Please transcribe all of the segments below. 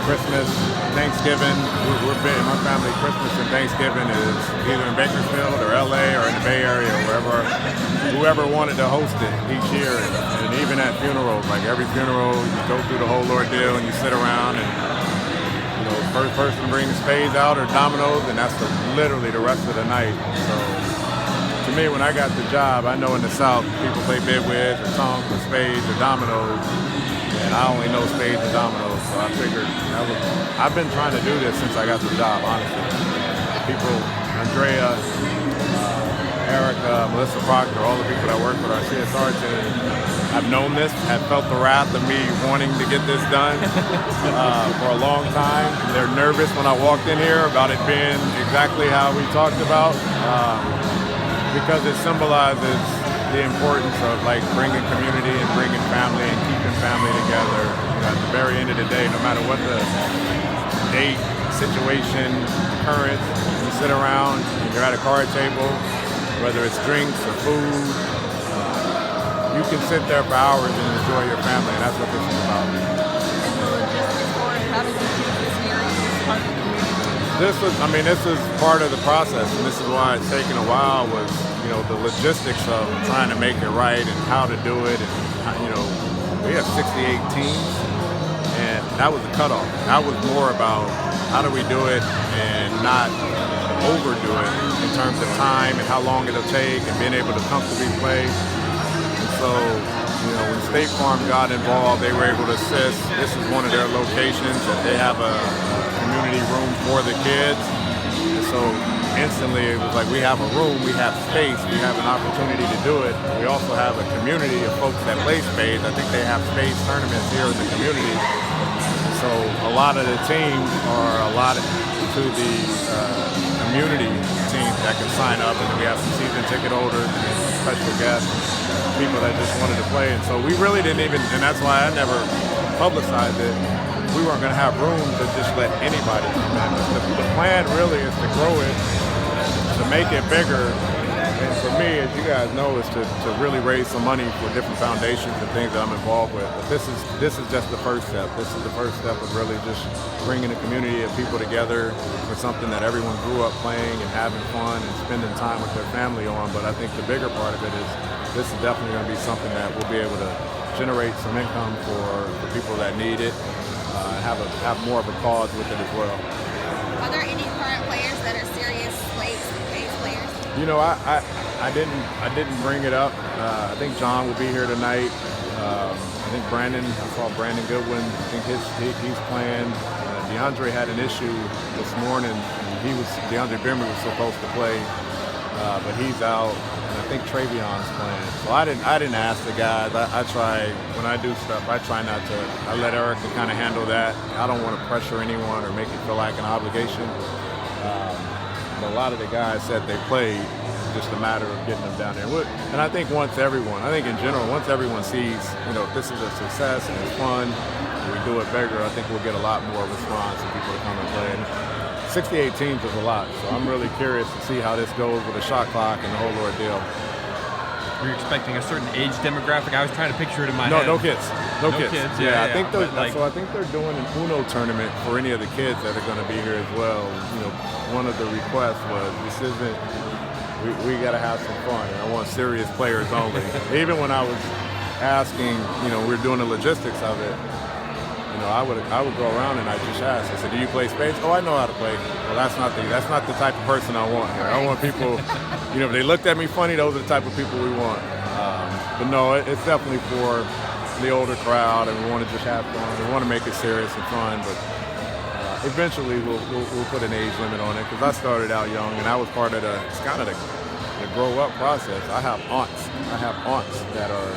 Christmas, Thanksgiving. We're big. My family, Christmas and Thanksgiving is either in Bakersfield or LA or in the Bay Area, whoever wanted to host it each year. And even at funerals, like every funeral, you go through the whole ordeal and you sit around and, first person brings spades out or dominoes, and that's literally the rest of the night. So to me, when I got the job, I know in the South people play bidwiz or songs with spades or dominoes, and I only know spades and dominoes. So I figured I've been trying to do this since I got the job, honestly. People, Andrea, Erica, Melissa Proctor, all the people that work with our CSR team have known this, have felt the wrath of me wanting to get this done for a long time. They're nervous when I walked in here about it being exactly how we talked about, because it symbolizes the importance of bringing community and bringing family and keeping family together. At the very end of the day, no matter what the date, situation, occurrence, you sit around and you're at a card table, whether it's drinks or food, you can sit there for hours and enjoy your family, and that's what this is about. This is part of the process, and this is why it's taken a while, was, the logistics of trying to make it right and how to do it. And, we have 68 teams, and that was the cutoff. That was more about how do we do it and not overdo it in terms of time and how long it'll take and being able to comfortably play. And so, when State Farm got involved, they were able to assist. This is one of their locations that they have a community room for the kids. And so instantly it was like, we have a room, we have space, we have an opportunity to do it. We also have a community of folks that play spades. I think they have spades tournaments here in the community. So a lot of the teams are allotted to the community teams that can sign up, and then we have some season ticket holders and special guests, people that just wanted to play. And so we really didn't even, and that's why I never publicized it, we weren't going to have room to just let anybody come in. The plan really is to grow it, to make it bigger, and for me, as you guys know, is to really raise some money for different foundations and things that I'm involved with. But this is just the first step. This is the first step of really just bringing a community of people together for something that everyone grew up playing and having fun and spending time with their family on. But I think the bigger part of it is this is definitely going to be something that we'll be able to generate some income for people that need it, have more of a cause with it as well. Are there any current players that are serious spades players? I didn't bring it up. I think John will be here tonight. I think I saw Brandon Goodwin. I think he's playing. DeAndre had an issue this morning. DeAndre Bimmer was supposed to play, but he's out. And I think Travion's playing. So I didn't ask the guys. I try, when I do stuff, I try not to. I let Erica kind of handle that. I don't want to pressure anyone or make it feel like an obligation. But a lot of the guys said they played. Just a matter of getting them down there. And I think in general, once everyone sees, if this is a success and it's fun, and we do it bigger, I think we'll get a lot more response and people to come and play. And 68 teams is a lot, so I'm really curious to see how this goes with the shot clock and the whole ordeal. Were you expecting a certain age demographic? I was trying to picture it in my head. No kids. No kids. Yeah, I think I think they're doing an Uno tournament for any of the kids that are going to be here as well. One of the requests was this isn't. We got to have some fun, and I want serious players only. Even when I was asking, we were doing the logistics of it. I would go around and I just ask. I said, "Do you play spades?" "Oh, I know how to play." Well, that's not the type of person I want here. I want people, if they looked at me funny, those are the type of people we want. But no, it's definitely for the older crowd, and we want to just have fun. We want to make it serious and fun, but. Eventually, we'll put an age limit on it, because I started out young, and that was part of the grow up process. I have aunts that are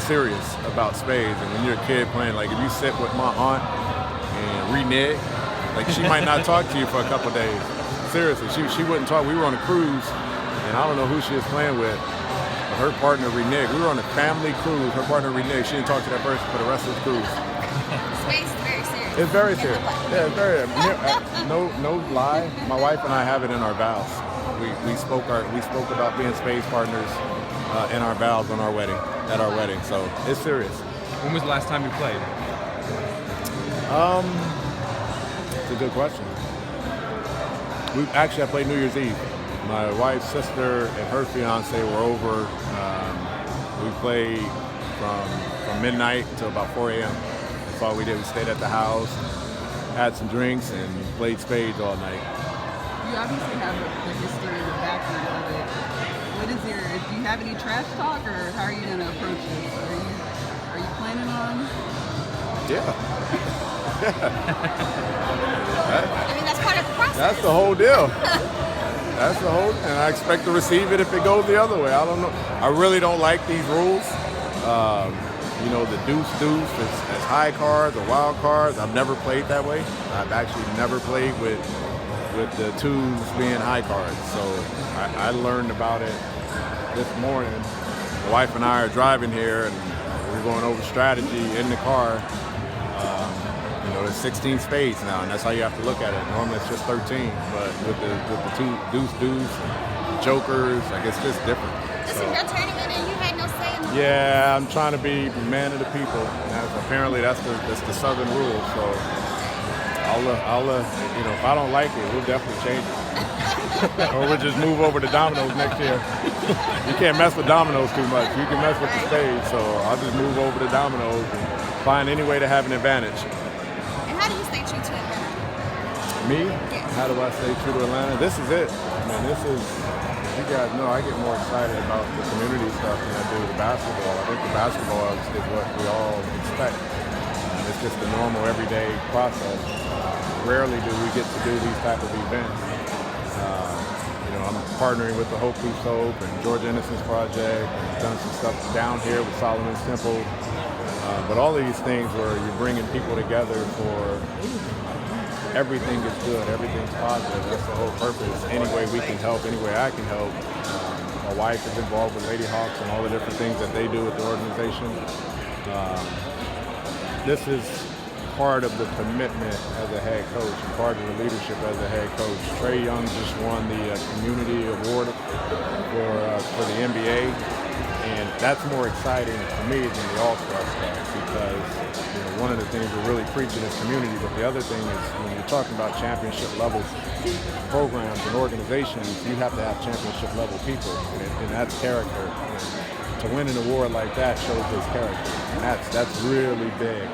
serious about spades, and when you're a kid playing, if you sit with my aunt and renege, she might not talk to you for a couple of days. Seriously, she wouldn't talk. We were on a cruise, and I don't know who she was playing with, but her partner reneged. We were on a family cruise. Her partner reneged. She didn't talk to that person for the rest of the cruise. Spades is very serious. It's very serious. Yeah, it's very. No lie. My wife and I have it in our vows. We spoke about being spades partners in our vows at our wedding. So it's serious. When was the last time you played? good question. I played New Year's Eve. My wife's sister and her fiance were over. We played from midnight till about 4 a.m. That's all we did. We stayed at the house, had some drinks, and played spades all night. You obviously have the history, the background of it. What is your? Do you have any trash talk, or how are you going to approach this? Are you planning on? Yeah. I mean, that's part of the process. That's the whole deal. And I expect to receive it if it goes the other way. I don't know. I really don't like these rules. The deuce as high cards or wild cards. I've never played that way. I've actually never played with the twos being high cards. So I learned about it this morning. My wife and I are driving here, and we're going over strategy in the car. There's 16 spades now, and that's how you have to look at it. Normally it's just 13, but with the two deuce, jokers, I guess it's just different. This is your tournament, and you had no say in the Yeah, I'm trying to be man of the people. Apparently that's the Southern rule. So I'll if I don't like it, we'll definitely change it, or we'll just move over to dominoes next year. You can't mess with dominoes too much. You can mess with the spades, so I'll just move over to dominoes and find any way to have an advantage. How do you stay true to Atlanta? Me? Yes. How do I stay true to Atlanta? This is it. You guys know I get more excited about the community stuff than I do the basketball. I think the basketball is what we all expect. It's just a normal, everyday process. Rarely do we get to do these type of events. I'm partnering with the Hope Through Soap and George Innocence Project, and done some stuff down here with Solomon's Temple. But all of these things where you're bringing people together for everything is good, everything's positive. That's the whole purpose. Any way we can help, any way I can help. My wife is involved with Lady Hawks and all the different things that they do with the organization. This is part of the commitment as a head coach and part of the leadership as a head coach. Trae Young just won the community award for the NBA. And that's more exciting for me than the All-Star stuff, because one of the things we're really preaching is community, but the other thing is when you're talking about championship level programs and organizations, you have to have championship level people, and that's character. And to win an award like that shows his character, and that's really big.